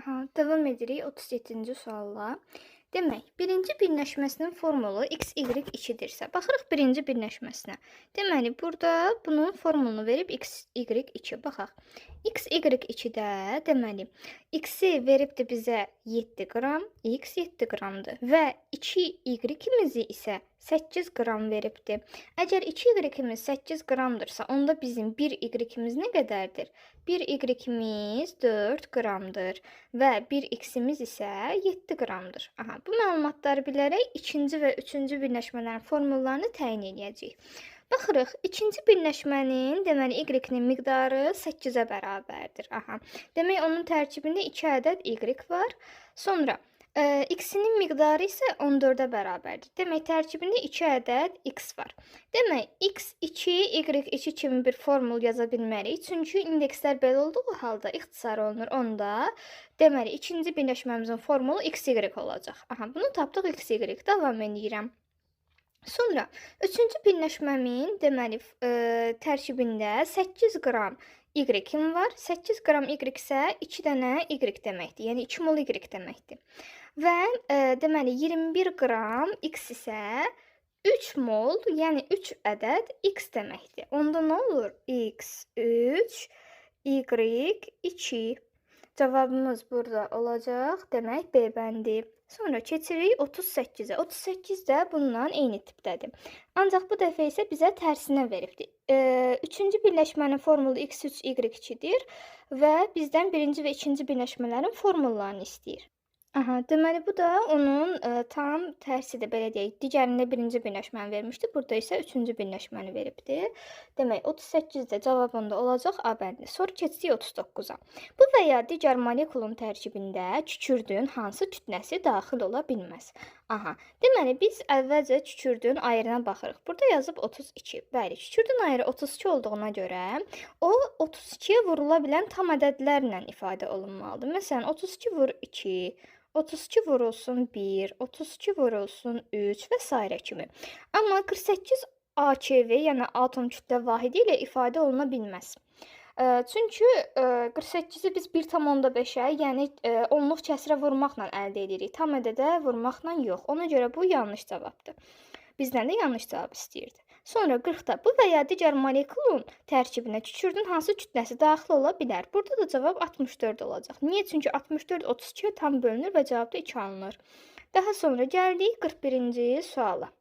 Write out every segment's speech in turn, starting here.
Aha, davam edirik 37-ci sualla. Demək, birinci birləşməsinin formulu x, y, 2-dirsə, baxırıq birinci birləşməsinə. Deməli, burada bunun formulunu verib x, y, 2. Baxaq. X, y, 2-də, deməli, x-i veribdir bizə 7 qram, x 7 qramdır və 2 y-imizi isə 8 qram veribdir. Əgər 2 y-imiz 8 qramdırsa, onda bizim 1 y-imiz nə qədərdir? 1 y-imiz 4 qramdır və 1 x-imiz isə 7 qramdır. Aha, bu məlumatları bilərək ikinci və üçüncü birləşmələrin formullarını təyin edəcəyik. Baxırıq, ikinci birləşmənin, deməli, y-nin miqdarı 8-ə bərabərdir. Aha, demək, onun tərkibində 2 ədəd y var. Sonra, x-nin miqdarı isə 14-ə bərabərdir. Demək, tərkibində 2 ədəd x var. Demək, x2, y2 kimi bir formul yaza bilmərik. Çünki indekslər belə olduğu halda ixtisar olunur. Onda, deməli, ikinci birləşməmizin formulu xy olacaq. Aha, bunu tapdıq xy. Davam edirəm. Sonra, üçüncü birləşməmin, deməli, tərkibində 8 qram y-im var. 8 qram y isə 2 dənə y deməkdir. Yəni 2 mol y deməkdir. Və deməli 21 qram x isə 3 mol, yəni 3 ədəd x deməkdir. Onda nə olur? X 3, y 2. Cavabımız burada olacaq. Demək B bəndi. Sonra keçirik 38-ə. 38 də bununla eyni tipdədir. Ancaq bu dəfə isə bizə tərsinə veribdir. Üçüncü birləşmənin formulu x3, y2-dir və bizdən birinci və ikinci birləşmələrin formullarını istəyir. Aha, deməli bu da onun tam tərsidir, belə deyək. Digərində birinci birləşməni vermişdi, burada isə üçüncü birləşməni veribdir. Demək, 38-də cavabında olacaq A bəndi. Sonra keçdik 39-a. Bu və ya digər molekulun tərkibində kükürdüyün hansı kütləsi daxil ola bilməz? Aha, deməli biz əvvəlcə kükürdüyün ayrına baxırıq. Burada yazıb 32. Bəli, kükürdüyün ayrı 32 olduğuna görə o 32-yə vurula bilən tam ədədlərlə ifadə olunmalıdır. Məsələn, 32 vur 2, 32 vurulsun 1, 32 vurulsun 3 və s. kimi. Amma 48 AKV, yəni atom kütlə vahidi ilə ifadə oluna bilməz. Çünki 48-i biz 1,5-ə, yəni onluq kəsrə vurmaqla əldə edirik. Tam ədədə vurmaqla yox. Ona görə bu yanlış cavabdır. Bizdən də yanlış cavab istəyirdi. Sonra 40-da bu və ya digər molekulun tərkibinə kükürdün hansı kütləsi daxil ola bilər? Burada da cavab 64 olacaq. Niyə? Çünki 64 32-yə tam bölünür və cavabda 2 alınır. Daha sonra gəldik 41-ci suala.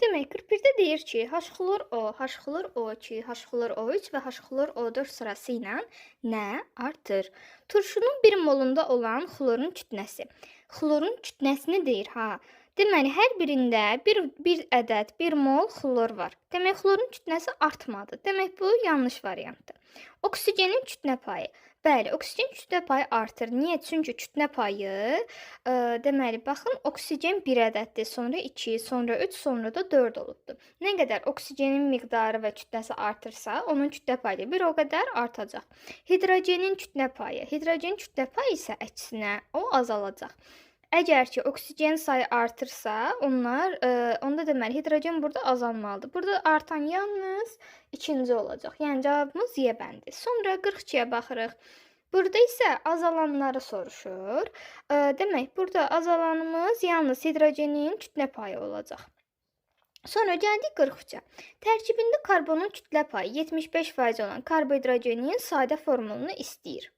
Demək, 41-də deyir ki, H-xlor O, H-xlor O2, H-xlor O3 və H-xlor O4 sırası ilə nə artır? Turşunun 1 molunda olan xlorun kütləsi. Xlorun kütləsini deyir, ha. Deməli, hər birində bir ədəd 1 mol xlor var. Demək, xlorun kütləsi artmadı. Demək, bu yanlış variantdır. Oksigenin kütlə payı. Bəli, oksigen kütlə payı artır. Niyə? Çünki kütlə payı, deməli, baxın, oksigen 1 ədəddir, sonra 2, sonra 3, sonra da 4 olubdur. Nə qədər oksigenin miqdarı və kütləsi artırsa, onun kütlə payı bir o qədər artacaq. Hidrogenin kütlə payı. Hidrogen kütlə payı isə əksinə, o azalacaq. Əgər ki, oksigen sayı artırsa, onda deməli, hidrogen burada azalmalıdır. Burada artan yalnız ikinci olacaq. Yəni, cavabımız Y bəndi. Sonra 42-yə baxırıq. Burada isə azalanları soruşur. Demək, burada azalanımız yalnız hidrogenin kütlə payı olacaq. Sonra gəldik 43-ə. Tərkibində karbonun kütlə payı 75% olan karbohidrogenin sadə formulunu istəyir.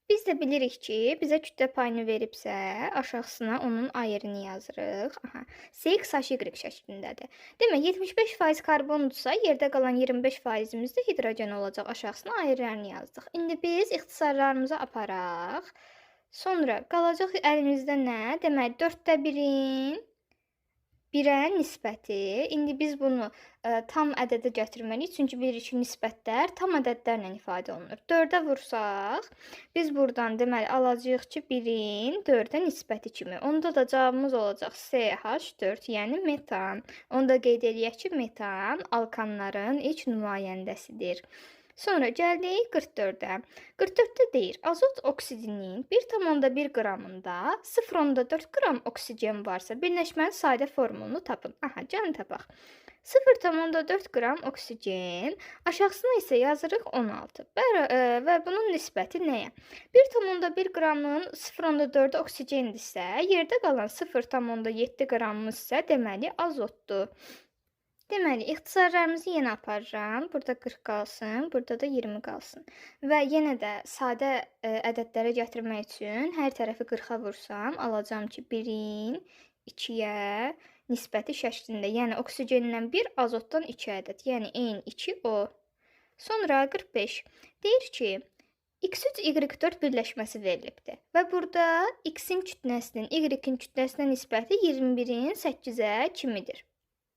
Biz də bilirik ki, bizə kütlə payını veribsə, aşağısına onun ayrını yazırıq. Aha, CXHY şəklindədir. Demək, 75% karbondursa, yerdə qalan 25%imiz də hidrogen olacaq. Aşağısına ayrılarını yazdıq. İndi biz ixtisarlarımızı aparaq. Sonra qalacaq əlimizdə nə? Demək, 4də 1-in 1-ə nisbəti. İndi biz bunu tam ədədə gətirməliyik. Çünki bilirik ki, nisbətlər tam ədədlərlə ifadə olunur. 4-ə vursaq, biz buradan deməli alacağıq ki, 1-in 4-ə nisbəti kimi. Onda da cavabımız olacaq CH4, yəni metan. Onu da qeyd edək ki, metan alkanların ilk nümayəndəsidir. Sonra gəldik 44-ə. 44-də deyir, azot oksidinin 1,1 qramında 0,4 qram oksigen varsa, birləşmənin sadə formulunu tapın. Aha, gəlin tapaq. 0,4 qram oksigen, aşağısına isə yazırıq 16 və bunun nisbəti nəyə? 1,1 qramın 0,4 oksigendirsə, yerdə qalan 0,7 qramımız isə deməli azotdur. Deməli, ixtisarlarımızı yenə aparıram. Burada 40 qalsın, burada da 20 qalsın. Və yenə də sadə ədədlərə gətirmək üçün hər tərəfi 40-a vursam, alacağam ki, 1-in 2-yə nisbəti şəklində. Yəni, oksigendən 1, azotdan 2 ədəd. Yəni, en 2 o. Sonra 45. Deyir ki, X3, Y4 birləşməsi verilibdir. Və burada X-in kütləsinin, Y-in kütləsinə nisbəti 21-in 8-ə kimidir.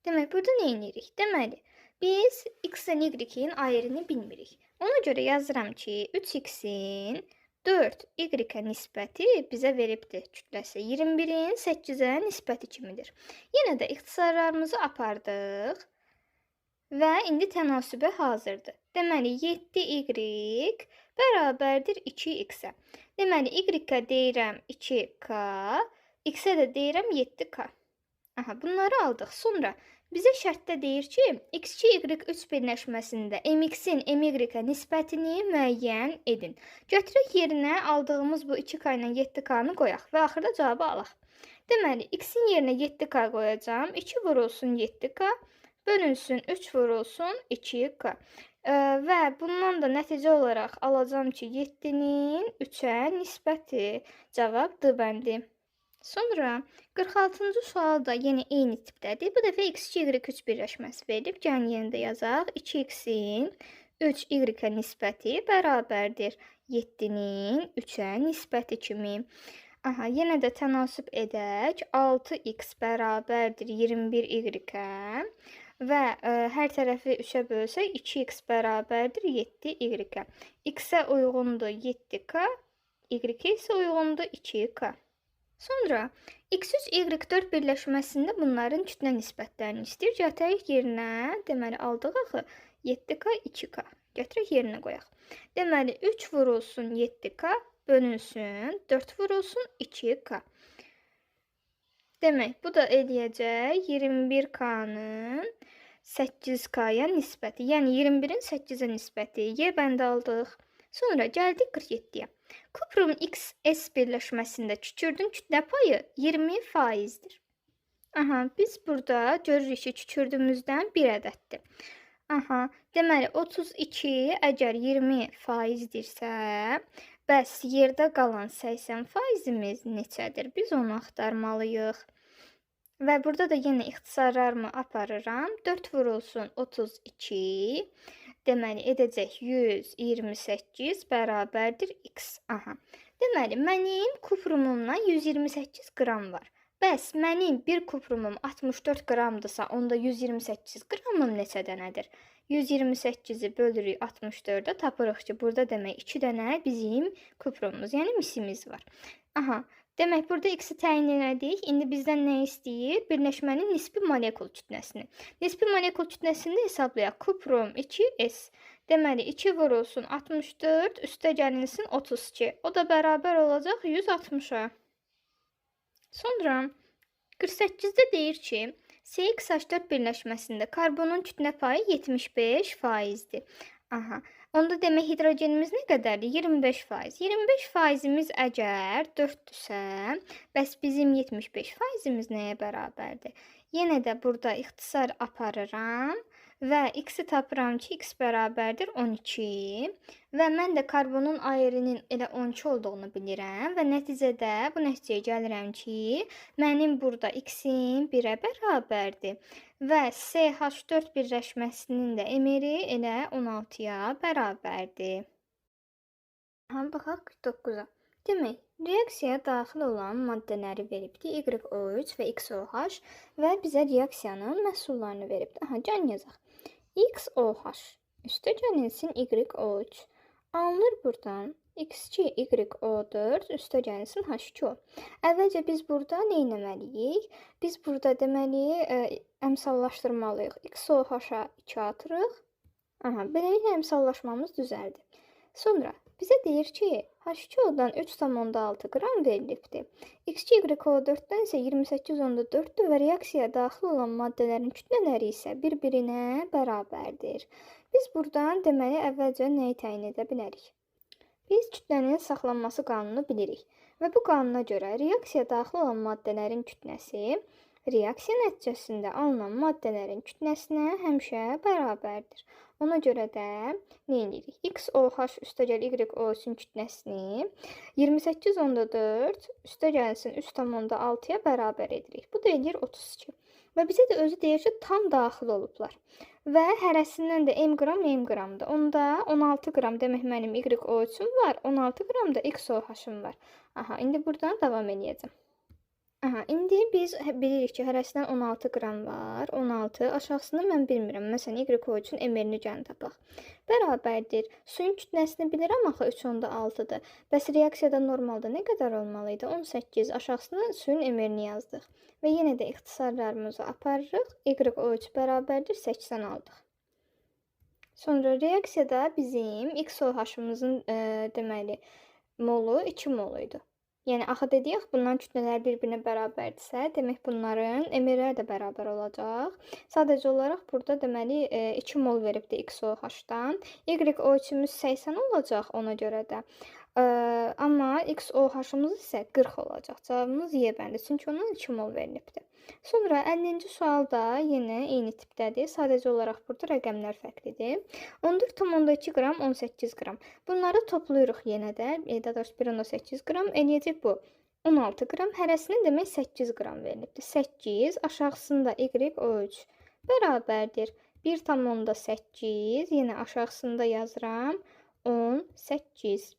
Demək, burada nə edirik? Deməli, biz X-in, Y-in ayırını bilmirik. Ona görə yazıram ki, 3X-in 4Y-ə nisbəti bizə veribdir kütləsi. 21-in 8-ə nisbəti kimidir. Yenə də ixtisarlarımızı apardıq və indi tənasübə hazırdır. Deməli, 7Y bərabərdir 2X-ə. Deməli, Y-ə deyirəm 2K, X-ə də deyirəm 7K. Aha, bunları aldıq. Sonra bizə şərtdə deyir ki, X2, Y3 birləşməsində MX-in MY-ə nisbətini müəyyən edin. Götürək yerinə aldığımız bu 2K ilə 7K-nı qoyaq və axırda cavabı alaq. Deməli, X-in yerinə 7K qoyacağam. 2 vurulsun 7K, bölünsün 3 vurulsun 2K. Və bundan da nəticə olaraq alacağam ki, 7-nin 3-ə nisbəti. Cavab D bəndi. Sonra 46-cı sual da yenə eyni tipdədir. Bu dəfə X2, Y3 birləşməsi verilib. Gəlin yenə də yazaq. 2X-in 3Y-ə nisbəti bərabərdir 7-nin 3-ə nisbəti kimi. Aha, yenə də tənasüb edək. 6X bərabərdir 21Y-ə və hər tərəfi 3-ə bölsək 2X bərabərdir 7Y-ə. X-ə uyğundur 7K, Y-ə isə uyğundur 2K. Sonra X3, Y4 birləşməsində bunların kütlə nisbətlərini istəyir. Götürək yerinə, deməli, aldıq axı 7K, 2K. Götürək yerinə qoyaq. Deməli, 3 vurulsun 7K, bölünsün 4 vurulsun 2K. Demək, bu da eləyəcək 21K-nın 8K-ya nisbəti. Yəni, 21-in 8-ə nisbəti. Y bəndi aldıq. Sonra gəldik 47-yə. Kuprum XS birləşməsində kükürdün kütlə payı 20%-dir. Aha, biz burada görürük ki, kükürdümüzdən 1 ədəddir. Aha, deməli 32 əgər 20%-dirsə, bəs yerdə qalan 80%-imiz neçədir? Biz onu axtarmalıyıq. Və burada da yenə ixtisarlarımı aparıram. 4 vurulsun 32. Deməli, edəcək 128 bərabərdir X. Aha. Deməli, mənim kuprumumdan 128 qram var. Bəs mənim bir kuprumum 64 qramdırsa, onda 128 qramım neçə dənədir? 128-i bölürük 64-ə, tapırıq ki, burada demək 2 dənə bizim kuprumumuz, yəni misimiz var. Aha. Demək, burada X-i təyin elədik. İndi bizdən nə istəyir? Birləşmənin nisbi molekul kütləsini. Nisbi molekul kütləsini hesablayaq. Kuprum 2S. Deməli, 2 vurulsun 64, üstə gəlinsin 32. O da bərabər olacaq 160-a. Sonra 48-də deyir ki, CXH4 birləşməsində karbonun kütlə payı 75%-dir. Aha. Onda demək hidrogenimiz nə qədərdir? 25%. 25%-imiz əgər 4-dürsə, bəs bizim 75%-imiz nəyə bərabərdir? Yenə də burada ixtisar aparıram və X-i tapıram ki, X bərabərdir 12 və mən də karbonun ayrının elə 12 olduğunu bilirəm və nəticədə bu nəticəyə gəlirəm ki, mənim burada X-in 1-ə bərabərdir. Və CH4 birləşməsinin də emeri elə 16-ya bərabərdir. Baxaq 49-a. Demək, reaksiyaya daxil olan maddələri veribdir. YO3 və XOH və bizə reaksiyanın məhsullarını veribdir. Aha, can yazaq. XOH üstə gəlinsin YO3. Alınır buradan. X2, YO4 üstə gəlinsin H2O. Əvvəlcə biz burada nə etməliyik? Biz burada deməli əmsallaşdırmalıyıq. XOH-a 2 atırıq. Aha, beləliklə əmsallaşmamız düzəldi. Sonra bizə deyir ki, H2O-dan 3,6 qram verilibdir. XY4-dən isə 28,4-dür və reaksiyaya daxil olan maddələrin kütlələri isə bir-birinə bərabərdir. Biz buradan deməli əvvəlcə nəyi təyin edə bilərik? Biz kütlənin saxlanması qanunu bilirik və bu qanuna görə reaksiyaya daxil olan maddələrin kütləsi reaksiya nəticəsində alınan maddələrin kütləsinə həmişə bərabərdir. Ona görə də nə edirik? XOH üstəgəl YOH-un kütləsini 28,4 üstəgəlsin 3,6-ya bərabər edirik. Bu da edir 32. Və bizə də özü deyir ki, tam daxil olublar. Və hərəsindən də m qramdır. Onda 16 qram demək mənim YOH-um var, 16 qram da XOH-um var. Aha, indi buradan davam edəcəm. Aha, indi biz bilirik ki, hərəsindən 16 qram var. 16, aşağısını mən bilmirəm. Məsələn, YOH-un mR-ni gəlin tapaq. Bərabərdir. Suyun kütləsini bilirəm axı 3,6-dır. Bəs reaksiyada normalda nə qədər olmalı idi? 18. Aşağısına suyun mR-ni yazdıq. Və yenə də ixtisarlarımızı aparırıq. YOH bərabərdir 80 aldıq. Sonra reaksiyada bizim XOH-ımızın deməli molu 2 mol idi. Yəni axı dedik, bunların kütlələri bir-birinə bərabərdirsə, demək bunların mR-ləri də bərabər olacaq. Sadəcə olaraq burada deməli 2 mol veribdi XOH-dan. YOH-umuz 80 olacaq ona görə də. Amma XOH-umuz isə 40 olacaq. Cavabımız Y bəndi. Çünki onun 2 mol verilibdi. Sonra 50-ci sual da yenə eyni tipdədir. Sadəcə olaraq burada rəqəmlər fərqlidir. 14,2 qram, 18 qram. Bunları toplayırıq yenə də. 1,8 qram eləyəcək bu. 16 qram, hərəsinin demək 8 qram verilibdir. 8, aşağısında YOH bərabərdir. 1,8, yenə aşağısında yazıram. 18.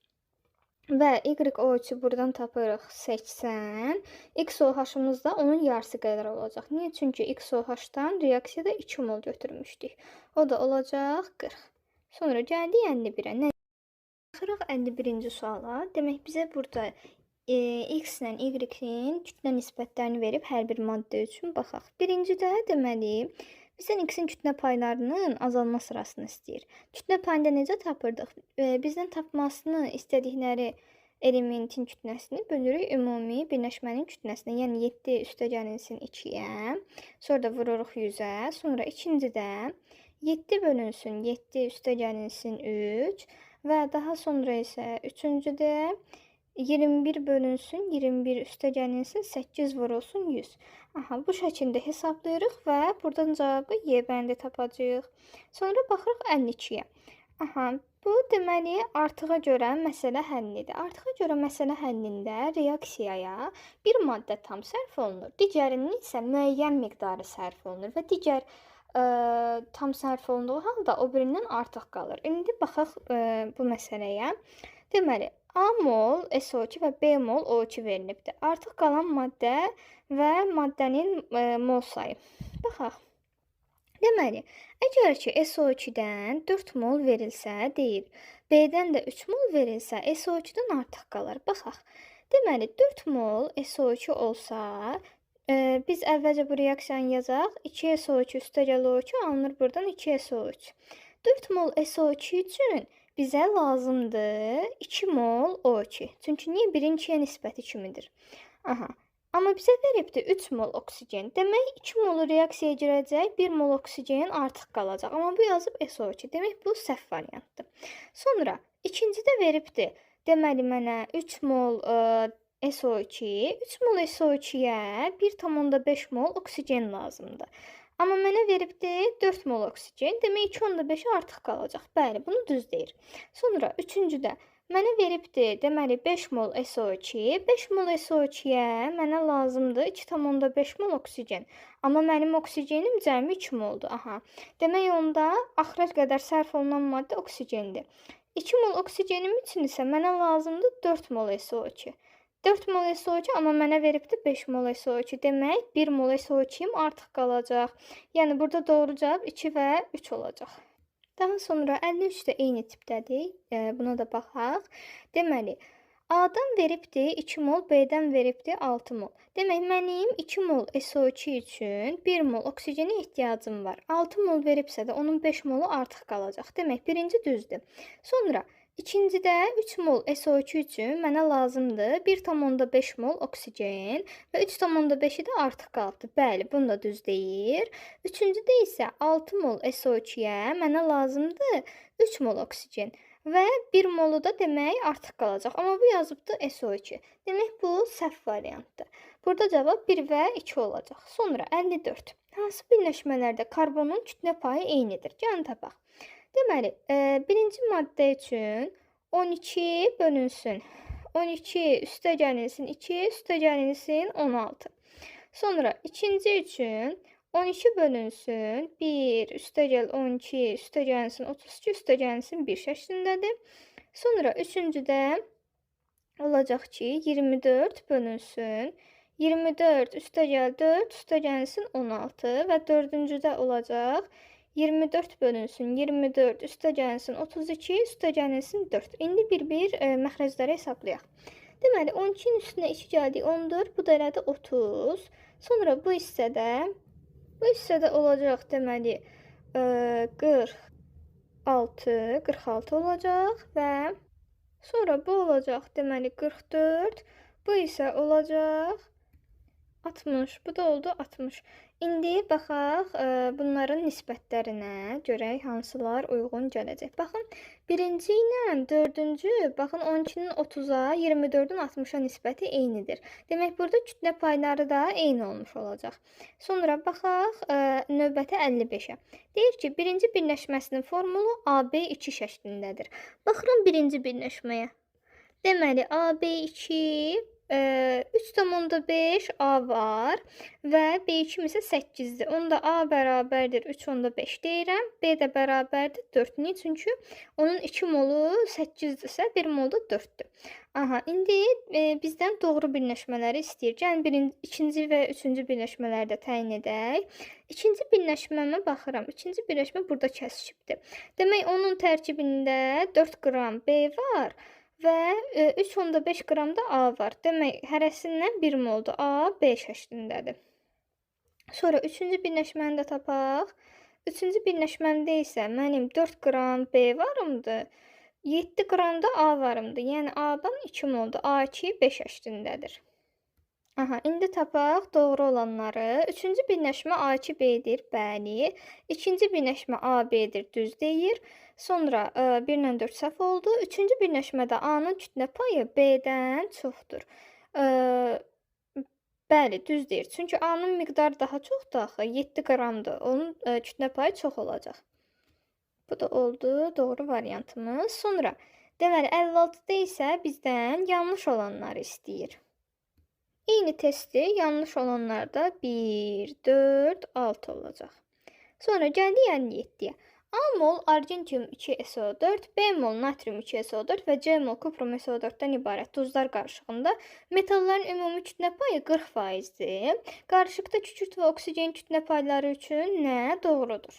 Və YOH-u buradan tapırıq 80. XOH-ımız da onun yarısı qədər olacaq. Niyə? Çünki XOH-dan reaksiyada 2 mol götürmüşdük. O da olacaq 40. Sonra gəldik 51-ə. Baxırıq 51-ci suala. Demək bizə burada X ilə Y-in kütlə nisbətlərini verib hər bir maddə üçün baxaq. Birincidə deməli bizdən X-in kütlə paylarının azalma sırasını istəyir. Kütlə payını necə tapırdıq? Bizdən tapmasını istədikləri elementin kütləsini bölürük ümumi birləşmənin kütləsinə. Yəni 7 üstəgəlinsin 2-yə, sonra da vururuq 100-ə. Sonra ikincidə 7 bölünsün 7 üstəgəlinsin 3 və daha sonra isə üçüncüdə 21 bölünsün 21 üstəgəlinsin 8 vurulsun 100. Aha, bu şəkildə hesablayırıq və buradan cavabı Y bəndi tapacağıq. Sonra baxırıq 52-yə. Aha, bu deməli artığa görə məsələ həllidir. Artığa görə məsələ həllində reaksiyaya bir maddə tam sərf olunur. Digərinin isə müəyyən miqdarı sərf olunur və digər tam sərf olunduğu halda o birindən artıq qalır. İndi baxaq bu məsələyə. Deməli, A mol SO2 və B mol O2 verilibdir. Artıq qalan maddə və maddənin mol sayı. Baxaq. Deməli, əgər ki SO2-dən 4 mol verilsə, deyir, B-dən də 3 mol verilsə, SO2-dən artıq qalar. Baxaq. Deməli, 4 mol SO2 olsa, biz əvvəlcə bu reaksiyanı yazaq. 2 SO2 üstəgəl O2 alınır buradan 2 SO3. 4 mol SO2 üçün bizə lazımdır 2 mol O2. Çünki niyə? 1-2-yə nisbəti kimidir. Aha. Amma bizə veribdir 3 mol oksigen. Demək 2 mol reaksiyaya girəcək, 1 mol oksigen artıq qalacaq. Amma bu yazıb SO2. Demək bu səhv variantdır. Sonra ikincidə veribdir. Deməli mənə 3 mol SO2, 3 mol SO2-yə 1,5 mol oksigen lazımdır. Amma mənə veribdir 4 mol oksigen. Demək 2,5 artıq qalacaq. Bəli, bunu düz deyir. Sonra üçüncüdə mənə veribdir, deməli 5 mol SO2. 5 mol SO2-yə mənə lazımdır 2,5 mol oksigen. Amma mənim oksigenim cəmi 2 moldur. Aha. Demək onda axıra qədər sərf olunan maddə oksigendir. 2 mol oksigenim üçün isə mənə lazımdır 4 mol SO2. 4 mol SO2, amma mənə veribdir 5 mol SO2. Demək, 1 mol SO2-im artıq qalacaq. Yəni, burada doğru cavab 2 və 3 olacaq. Daha sonra 53 də eyni tipdədir. Buna da baxaq. Deməli, A-dan veribdir 2 mol, B-dən veribdir 6 mol. Demək, mənim 2 mol SO2 üçün 1 mol oksigenə ehtiyacım var. 6 mol veribsə də onun 5 molu artıq qalacaq. Demək, birinci düzdür. Sonra İkincidə 3 mol SO2 üçün mənə lazımdır 1,5 mol oksigen və 3,5-i də artıq qalıbdı. Bəli, bunu da düz deyir. Üçüncüdə isə 6 mol SO2-yə mənə lazımdır 3 mol oksigen və 1 molu da demək artıq qalacaq. Amma bu yazıbdı SO2. Demək bu səhv variantdır. Burada cavab 1 və 2 olacaq. Sonra 54. Hansı birləşmələrdə karbonun kütlə payı eynidir? Gəlin tapaq. Deməli, birinci maddə üçün 12 bölünsün 12 üstəgəlsin 2 üstəgəlsin 16. Sonra ikinci üçün 12 bölünsün 1 üstəgəl 12 üstəgəlsin 32 üstəgəlsin 1 şəklindədir. Sonra üçüncüdə olacaq ki 24 bölünsün 24 üstəgəl 4 üstəgəlsin 16 və dördüncüdə olacaq 24 bölünsün 24 üstəgəlsin 32 üstəgəlsin 4. İndi bir-bir məxrəcləri hesablayaq. Deməli 12-nin üstünə 2 gəldi 14, bu da elədi 30. Sonra bu hissədə olacaq deməli 46 olacaq və sonra bu olacaq deməli 44. Bu isə olacaq 60. Bu da oldu 60. İndi baxaq bunların nisbətlərinə görək hansılar uyğun gələcək. Baxın, birinci ilə dördüncü, baxın 12-nin 30-a, 24-ün 60-a nisbəti eynidir. Demək, burada kütlə payları da eyni olmuş olacaq. Sonra baxaq növbəti 55-ə. Deyir ki, birinci birləşməsinin formulu AB2 şəklindədir. Baxıram birinci birləşməyə. Deməli, AB2 3,5 A var və B2 isə 8-dir. Onda A bərabərdir 3,5 deyirəm. B də bərabərdir 4. Niyə? Çünki onun 2 molu 8-dirsə, 1 molu da 4-dür. Aha, indi bizdən doğru birləşmələri istəyir. Gəlin ikinci və üçüncü birləşmələri də təyin edək. İkinci birləşməmə baxıram. İkinci birləşmə burada kəsişibdir. Demək, onun tərkibində 4 qram B var və 3,5 qram da A var. Demək, hərəsindən 1 moldur. A, B şəklindədir. Sonra üçüncü birləşməni də tapaq. Üçüncü birləşməmdə isə mənim 4 qram B varımdır. 7 qram da A varımdır. Yəni, A-dan 2 moldur. A2, B şəklindədir. Aha, indi tapaq doğru olanları. Üçüncü birləşmə A2B-dir, bəli. İkinci birləşmə AB-dir, düz deyir. Sonra 1 ilə 4 səhv oldu. Üçüncü birləşmədə A-nın kütlə payı B-dən çoxdur. Bəli, düz deyir. Çünki A-nın miqdarı daha çoxdur axı, 7 qramdır. Onun kütlə payı çox olacaq. Bu da oldu doğru variantımız. Sonra deməli 56-da isə bizdən yanlış olanları istəyir. Eyni testi yanlış olanlarda 1, 4, 6 olacaq. Sonra gəldik 57-yə. A mol argentium 2SO4, B mol natrium 2SO4 və C mol kuprum SO4-dən ibarət duzlar qarışığında metalların ümumi kütlə payı 40%-dir. Qarışıqda kükürt və oksigen kütlə payları üçün nə doğrudur?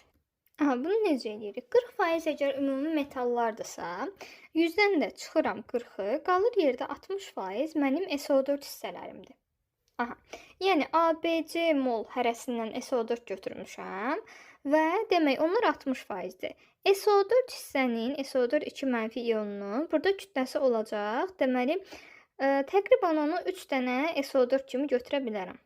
Aha, bunu necə edirik? 40% əgər ümumi metallardırsa, 100-dən də çıxıram 40-ı, qalır yerdə 60% mənim SO4 hissələrimdir. Aha, yəni ABC mol hərəsindən SO4 götürmüşəm və demək onlar 60%-dir. SO4 hissənin, SO4 2 mənfi ionunun burada kütləsi olacaq. Deməli, təqribən onu 3 dənə SO4 kimi götürə bilərəm.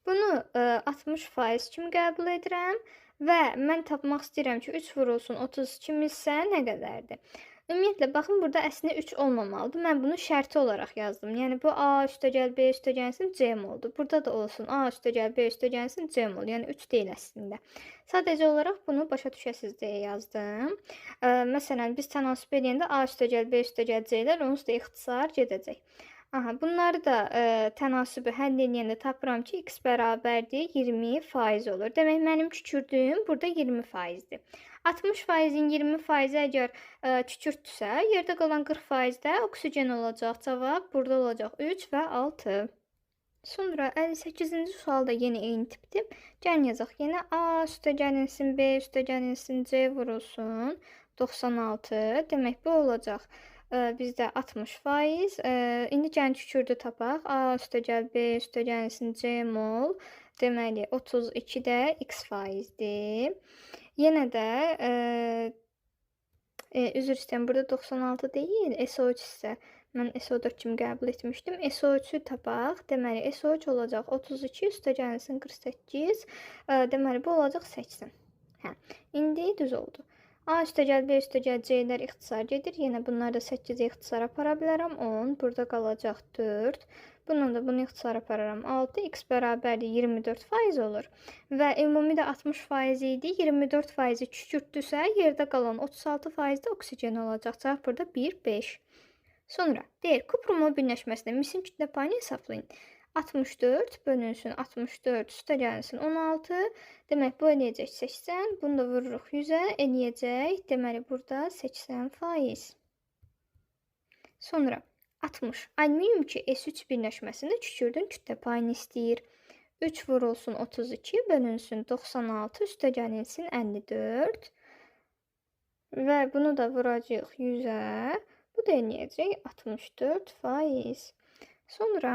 Bunu 60% kimi qəbul edirəm. Və mən tapmaq istəyirəm ki, 3 vurulsun 32 isə nə qədərdir? Ümumiyyətlə, baxın, burada əslində 3 olmamalıdır. Mən bunu şərti olaraq yazdım. Yəni, bu A üstəgəl B üstəgəlsin C moldur. Burada da olsun A üstəgəl B üstəgəlsin C mol. Yəni, 3 deyil əslində. Sadəcə olaraq bunu başa düşəsiz deyə yazdım. Məsələn, biz tənasüb edəndə A üstəgəl B üstəgəl C-lər onsuz da ixtisar gedəcək. Aha, bunları da tənasübü həll edəndə tapıram ki, x bərabərdir 20% olur. Demək, mənim kükürdüyüm burada 20%-dir. 60%-in 20%-i əgər kükürdürsə, yerdə qalan 40%-də oksigen olacaq. Cavab burada olacaq 3 və 6. Sonra 58-ci sualda yenə eyni tipdir. Gəlin yazaq. Yenə A üstəgəlinsin, B üstəgəlinsin, C vurulsun 96. Demək, bu olacaq. Bizdə 60%. İndi gəlin kükürdü tapaq. A üstəgəl B üstəgəlsin C mol. Deməli 32 də x faizdir. Yenə də Üzr istəyirəm, burada 96 deyil, SO3 isə mən SO4 kimi qəbul etmişdim. SO3-ü tapaq. Deməli, SO3 olacaq 32 üstəgəlsin 48. Deməli, bu olacaq 80. Hə, indi düz oldu. A üstəgəl B üstəgəl C-lər ixtisar gedir. Yenə bunları da 8-ə ixtisar apara bilərəm. 10. Burada qalacaq 4. Bununla da bunu ixtisar apararam. 6. X bərabərdir 24% olur. Və ümumi də 60% idi. 24% küçültdüsə, yerdə qalan 36% də oksigen olacaq. Cavab burada 1, 5. Sonra deyir, Kuprumol birləşməsində misin kütlə payını hesablayın. 64 bölünsün 64 üstəgəlsin 16. Demək, bu eləyəcək 80. Bunu da vururuq 100-ə, eləyəcək. Deməli, burada 80%. Sonra 60. Alüminium ki, S3 birləşməsində kükürdün kütlə payını istəyir. 3 vurulsun 32 bölünsün 96 üstəgəlsin 54. Və bunu da vuracaq 100-ə. Bu da eləyəcək 64%. Sonra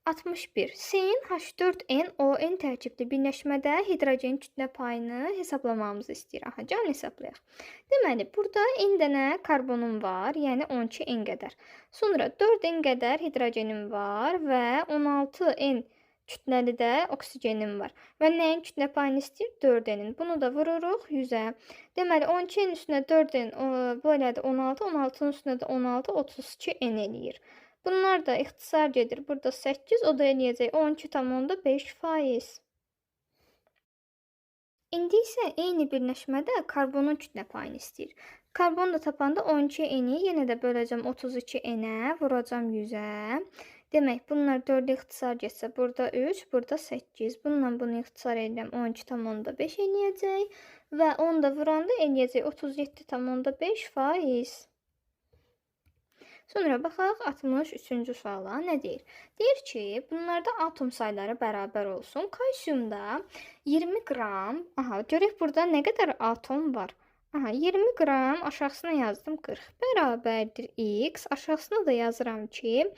61. Sen H4NON tərkibli birləşmədə hidrogen kütlə payını hesablamamızı istəyir. Aha, can hesablayaq. Deməli, burada N dənə karbonum var, yəni 12 N qədər. Sonra 4 N qədər hidrogenim var və 16 N kütləli də oksigenim var. Və nəyin kütlə payını istəyir? 4N-in. Bunu da vururuq 100-ə. Deməli, 12-nin üstünə 4N, bu elədi 16, 16-nın üstünə də 16, 32 N eləyir. Bunlar da ixtisar gedir. Burada 8, o da eləyəcək 12,5%. İndi isə eyni birləşmədə karbonun kütlə payını istəyir. Karbonu da tapanda 12 N-i yenə də böləcəm 32 N-ə, vuracam 100-ə. Demək, bunlar 4 ixtisar getsə, burada 3, burada 8. Bununla bunu ixtisar edirəm, 12,5 eləyəcək. Və 10 da vuranda eləyəcək 37,5%. Sonra baxaq 63-cü suala nə deyir? Deyir ki, bunlarda atom sayları bərabər olsun. Kalsiyumda 20 qram, görək burada nə qədər atom var? 20 qram, aşağısına yazdım 40, bərabərdir X. Aşağısına da yazıram ki,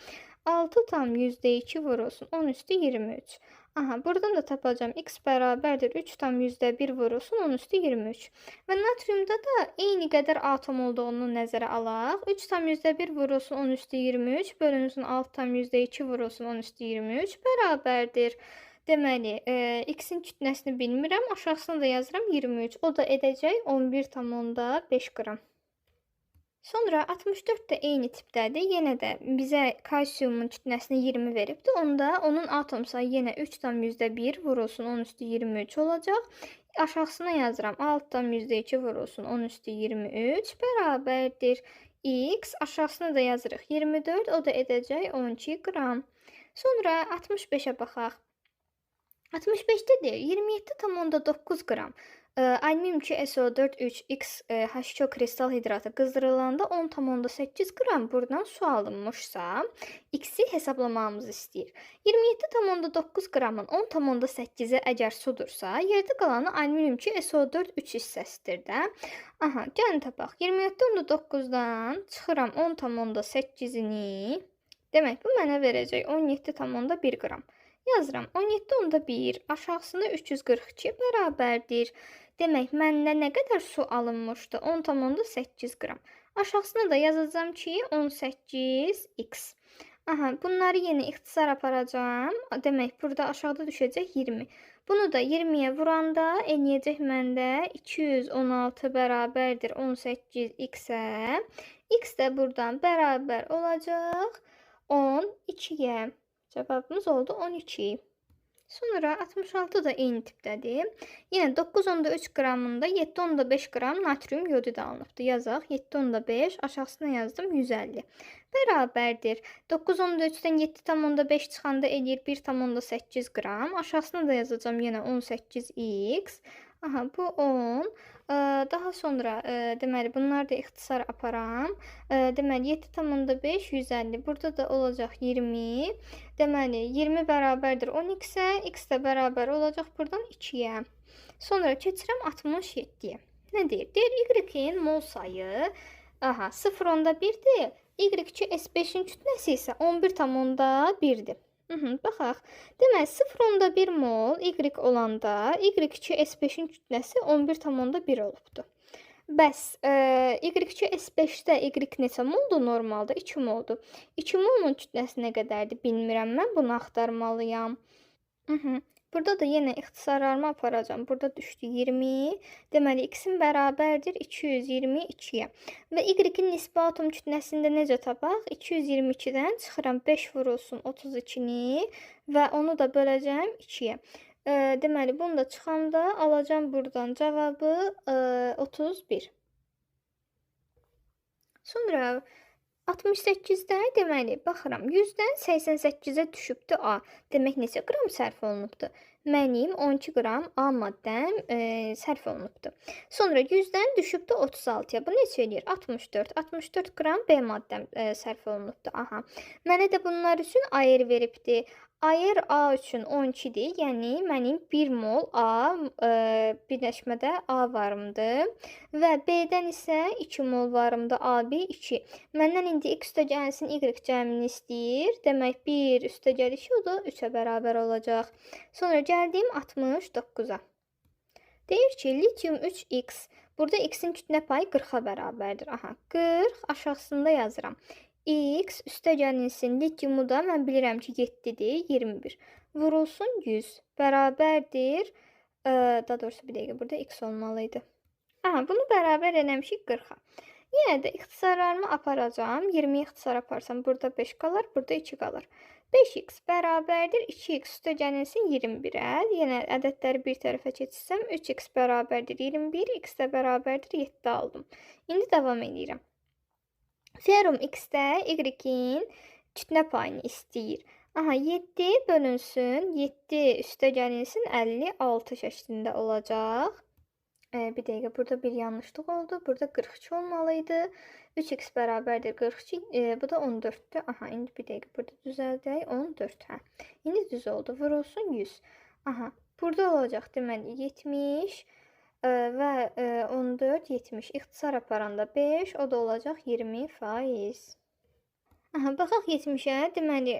6,2 vurulsun 10 üstü 23. Buradan da tapacağım. X bərabərdir 3,1 vurulsun 10 üstü 23. Və natriumda da eyni qədər atom olduğunu nəzərə alaq. 3,1 vurulsun 10 üstü 23 bölünsün 6,2 vurulsun 10 üstü 23 bərabərdir. Deməli, X-in kütləsini bilmirəm. Aşağısına da yazıram 23. O da edəcək 11,5 qram. Sonra 64 də eyni tipdədir. Yenə də bizə kalsiyumun kütləsini 20 veribdir. Onda onun atom sayı yenə 3,1 vurulsun 10 üstü 23 olacaq. Aşağısına yazıram 6,2 vurulsun 10 üstü 23 bərabərdir X. Aşağısına da yazırıq 24. O da edəcək 12 qram. Sonra 65-ə baxaq. 65-də deyir 27,9 qram. Alüminium ki SO4 3X H2O kristal hidratı qızdırılanda 10,8 qram buradan su alınmışsa, X-i hesablamamızı istəyir. 27,9 qramın 10,8-i əgər sudursa, yerdə qalanı alüminium ki SO4 3 hissəsidir də. Gəlin tapaq. 27,9-dan çıxıram 10,8-ini. Demək, bu mənə verəcək 17,1 qram. Yazıram 17,1 aşağısında 342 bərabərdir. Demək, məndə nə qədər su alınmışdı? 10,8 qram. Aşağısına da yazacağım ki 18x. Bunları yenə ixtisar aparacağım. Demək, burada aşağıda düşəcək 20. Bunu da 20-yə vuranda eləyəcək məndə 216 bərabərdir 18x-ə. X də buradan bərabər olacaq 12-yə. Cavabımız oldu 12. Sonra 66 da eyni tipdədir. Yenə 9,3 qramında 7,5 qram natrium yodid alınıbdır. Yazaq 7,5 aşağısına yazdım 150. Bərabərdir. 9,3-dən 7,5 çıxanda eləyir 1,8 qram. Aşağısına da yazacağım yenə 18x. Bu 10. Daha sonra deməli bunlar da ixtisar aparam. Deməli 7,5 150. Burada da olacaq 20. Deməli 20 bərabərdir 10x-ə. X də bərabər olacaq buradan 2-yə. Sonra keçirəm 67-yə. Nə deyir? Deyir Y-in mol sayı 0,1-dir. Y2 S5-in kütləsi isə 11,1-dir. Baxaq. Deməli 0,1 mol Y olanda Y2 S5-in kütləsi 11,1 olubdur. Bəs, y2 S5-də y neçə moldur normalda? 2 moldur. 2 molun kütləsi nə qədərdir bilmirəm. Mən bunu axtarmalıyam. Mhm. Burada da yenə ixtisarlarımı aparacağam. Burada düşdü 20. Deməli, x-in bərabərdir 222-yə. Və y-in nisbi atom kütləsində necə tapaq? 222-dən çıxıram 5 vurulsun 32-ni və onu da böləcəm 2-yə. Deməli, bunu da çıxanda alacağım buradan cavabı 31. Sonra 68-də deməli, baxıram 100-dən 88-ə düşübdü A. Demək neçə qram sərf olunubdur? Mənim 12 qram A maddəm sərf olunubdur. Sonra 100-dən düşübdü 36-ya. Bu neçə eləyir? 64. 64 qram B maddəm sərf olunubdur. Aha. Mənə də bunlar üçün ayır veribdi. Ayır A üçün 12-dir. Yəni mənim 1 mol A birləşmədə A varımdır və B-dən isə 2 mol varımdır. AB 2. Məndən indi x üstəgəlsin y cəmini istəyir. Demək 1 üstəgəl 2 o da 3-ə bərabər olacaq. Sonra gəldim 69-a. Deyir ki, lityum 3x. Burada x-in kütlə payı 40-a bərabərdir. Aha, 40 aşağısında yazıram. X üstəgəlinsin lityumu da mən bilirəm ki 7-dir, 21. Vurulsun 100 bərabərdir. Daha doğrusu bir dəqiqə burada x olmalıydı. Aha, bunu bərabər eləmişik 40-a. Yenə də ixtisarlarımı aparacağım. 20 ixtisar aparsam burada 5 qalar, burada 2 qalır. 5x bərabərdir 2x üstəgəlinsin 21-ə. Yenə ədədləri bir tərəfə keçirsəm 3x bərabərdir 21, x də bərabərdir 7 aldım. İndi davam edirəm. Teorem x-də y-in kütlə payını istəyir. Aha, 7 bölünsün 7 üstəgəlinsin 56 şəklində olacaq. Bir dəqiqə, burada bir yanlışlıq oldu. Burada 42 olmalıydı. 3x bərabərdir 42, bu da 14-dür. Aha, indi bir dəqiqə, burada düzəldək. 14, hə. İndi düz oldu. Vurulsun 100. Aha, burada olacaq deməli 70 və 14, 70. İxtisar aparanda 5, o da olacaq 20%. Aha, baxaq 70-ə. Deməli,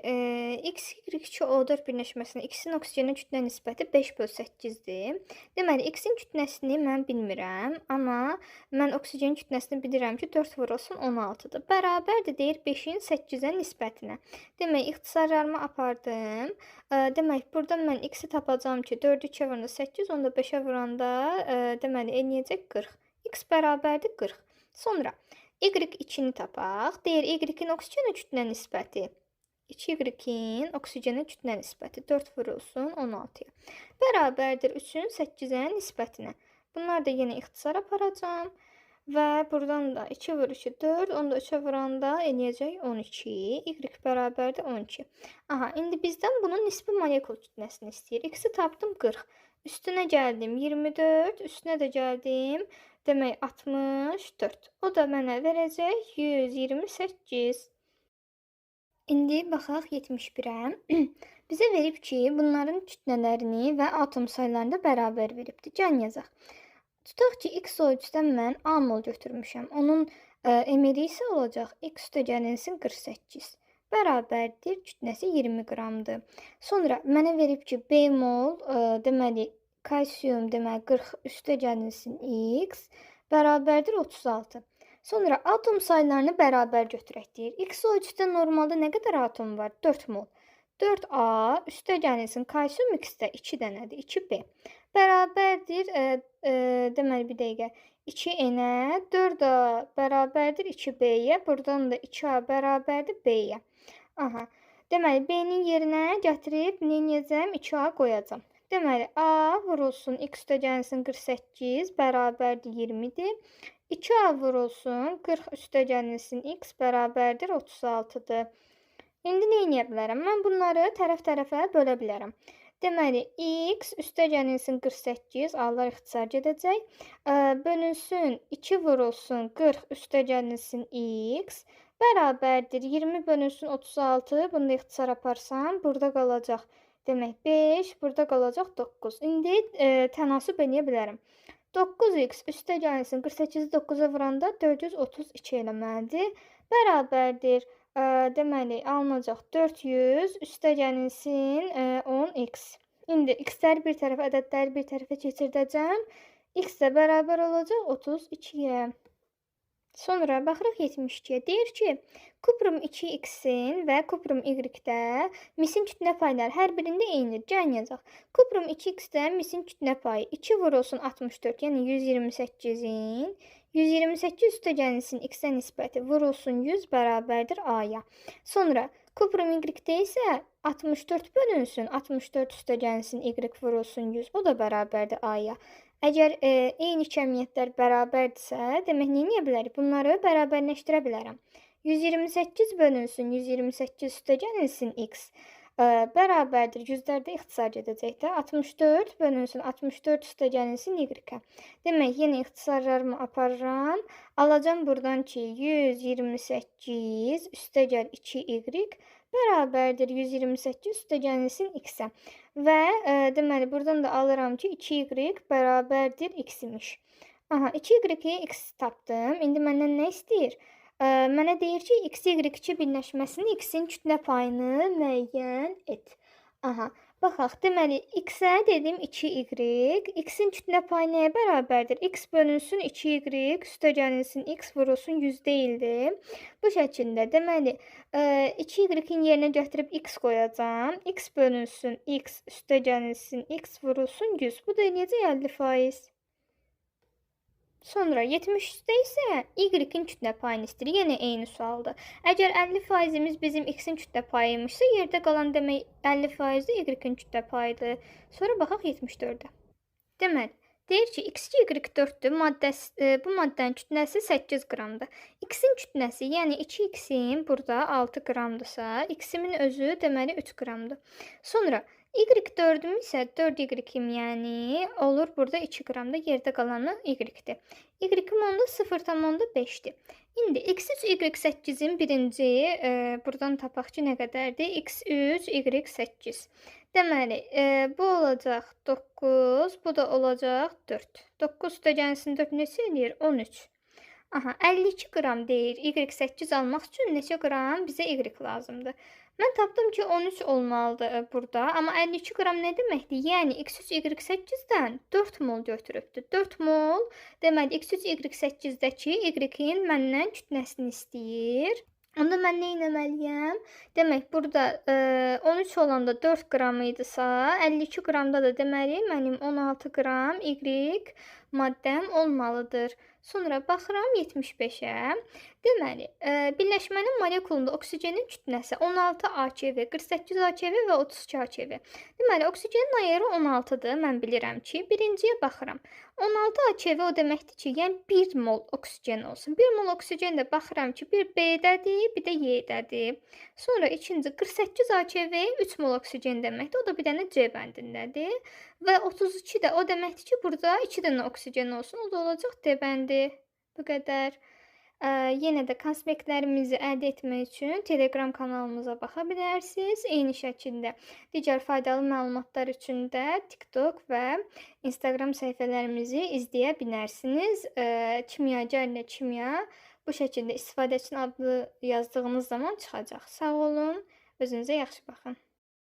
x, y2, O4 birləşməsində x-in oksigenə kütlə nisbəti 5/8-dir. Deməli, x-in kütləsini mən bilmirəm, amma mən oksigenin kütləsini bilirəm ki, 4 vurulsun 16-dır. Bərabərdir deyir 5-in 8-ə nisbətinə. Demək, ixtisarlarımı apardım. Demək, burada mən x-i tapacağam ki, 4-ü 2-ə vuranda 8, onu da 5-ə vuranda deməli, eləyəcək 40. X bərabərdir 40. Sonra y2-ni tapaq. Deyir, y-in oksigenə kütlə nisbəti. 2y-in oksigenə kütlə nisbəti 4 vurulsun 16-ya. Bərabərdir 3-ün 8-ə nisbətinə. Bunlar da yenə ixtisar aparacağım. Və buradan da 2 vur 2, 4, onu da 3-ə vuranda eləyəcək 12. Y bərabərdir 12. Aha, indi bizdən bunun nisbi molekul kütləsini istəyir. X-i tapdım 40. Üstünə gəldim 24, üstünə də gəldim. Demək 64. O da mənə verəcək 128. İndi baxaq 71-ə. Bizə verib ki, bunların kütlələrini və atom saylarını da bərabər veribdir. Gəlin yazaq. Tutaq ki, x ölçüdən mən A mol götürmüşəm. Onun emiri isə olacaq x üstəgəlinsin 48. Bərabərdir kütləsi 20 qramdır. Sonra mənə verib ki, B mol deməli kalsiyum deməli 40 üstəgəlinsin x bərabərdir 36. Sonra atom saylarını bərabər götürək deyir. X ölçüdə normalda nə qədər atom var? 4 mol. 4A üstəgəlinsin kalsiyum x-də 2 dənədir. 2B. Bərabərdir deməli bir dəqiqə 2N-ə 4A bərabərdir 2B-yə. Buradan da 2A bərabərdir B-yə. Aha. Deməli B-nin yerinə gətirib nə edəcəm? 2A qoyacam. Deməli, A vurulsun x üstəgəlinsin 48 bərabərdir 20-dir. 2A vurulsun 40 üstəgəlinsin x bərabərdir 36-dır. İndi nə edə bilərəm? Mən bunları tərəf-tərəfə bölə bilərəm. Deməli, x üstəgəlinsin 48, A-lar ixtisar gedəcək. Bölünsün 2 vurulsun 40 üstəgəlinsin x bərabərdir 20 bölünsün 36. Bunu da ixtisar aparsam, burada qalacaq. Demək 5, burada qalacaq 9. İndi tənasüb edə bilərəm. 9x üstəgəlinsin 48-i 9-a vuranda 432 eləməlidir. Bərabərdir, deməli, alınacaq 400 üstəgəlinsin 10x. İndi x-ləri bir tərəfə, ədədləri bir tərəfə keçirdəcəm. X də bərabər olacaq 32-yə. Sonra baxırıq 72-yə. Deyir ki, kuprum 2x-in və kuprum y-də misin kütlə payları hər birində eynidir. Can yazaq. Kuprum 2x-də misin kütlə payı 2 vurulsun 64, yəni 128-in 128 üstəgəlsin x-ə nisbəti vurulsun 100 bərabərdir a-ya. Sonra kuprum y-də isə 64 bölünsün 64 üstəgəlsin y vurulsun 100, o da bərabərdir a-ya. Əgər eyni kəmiyyətlər bərabərdirsə, demək nə edə bilərik? Bunları bərabərləşdirə bilərəm. 128 bölünsün 128 üstəgəlsin x bərabərdir. Yüzlərdə ixtisar gedəcək də. 64 bölünsün 64 üstəgəlsin y-ə. Demək, yenə ixtisarlarımı aparıram. Alacam buradan ki, 128 üstəgəl 2y bərabərdir 128 üstəgəlsin x-ə. Və deməli, buradan da alıram ki, 2y bərabərdir x imiş. Aha, 2y-i x tapdım. İndi məndən nə istəyir? Mənə deyir ki, x-y-2 birləşməsinin x-in kütlə payını müəyyən et. Aha, baxaq, deməli, x-ə dedim 2y, x-in kütlə payı nəyə bərabərdir? X bölünsün 2y, üstəgəlsin x vurulsun 100 deyildi. Bu şəkildə, deməli, 2y-in yerinə götürüb x qoyacam. X bölünsün x, üstəgəlsin x vurulsun 100. Bu da eləyəcək 50%. Sonra 73-də isə y-in kütlə payını istəyir. Yenə eyni sualdır. Əgər 50%-imiz bizim x-in kütlə payıymışsa, yerdə qalan demək 50% də y-in kütlə payıdır. Sonra baxaq 74-də. Deməli, deyir ki, x-y 4-dür. Bu maddənin kütləsi 8 qramdır. X-in kütləsi, yəni 2x-in burada 6 qramdırsa, x-imin özü deməli 3 qramdır. Sonra y4-üm isə 4y-im, yəni olur burada 2 qramda, yerdə qalanı y-dir. Y-im onda 0,5-dir. İndi x3, y8-in birinci buradan tapaq ki, nə qədərdir? x3, y8. Deməli, bu olacaq 9, bu da olacaq 4. 9 üstəgəlsin 4 neçə eləyir? 13. Aha, 52 qram deyir. Y8 almaq üçün neçə qram bizə y lazımdır? Mən tapdım ki, 13 olmalıdır burada. Amma 52 qram nə deməkdir? Yəni, x3 y8-dən 4 mol götürübdür. 4 mol, deməli, x3 y8-dəki y-in məndən kütləsini istəyir. Onda mən nə etməliyəm? Demək, burada 13 olanda 4 qram idisə, 52 qramda da deməli, mənim 16 qram y maddəm olmalıdır. Sonra baxıram 75-ə. Deməli, birləşmənin molekulunda oksigenin kütləsi 16 AKV, 48 AKV və 32 AKV. Deməli, oksigenin ayarı 16-dır. Mən bilirəm ki, birinciyə baxıram. 16 AKV o deməkdir ki, yəni 1 mol oksigen olsun. 1 mol oksigen də baxıram ki, bir B-dədir, bir də Y-dədir. Sonra ikinci 48 AKV 3 mol oksigen deməkdir. O da bir dənə C bəndindədir. Və 32 də o deməkdir ki, burada 2 dənə oksigen olsun. O da olacaq D bəndi. Bu qədər. Yenə də konspektlərimizi əldə etmək üçün Telegram kanalımıza baxa bilərsiniz. Eyni şəkildə digər faydalı məlumatlar üçün də TikTok və Instagram səhifələrimizi izləyə bilərsiniz. Kimyager ilə kimya bu şəkildə istifadəçinin adını yazdığınız zaman çıxacaq. Sağ olun, özünüzə yaxşı baxın.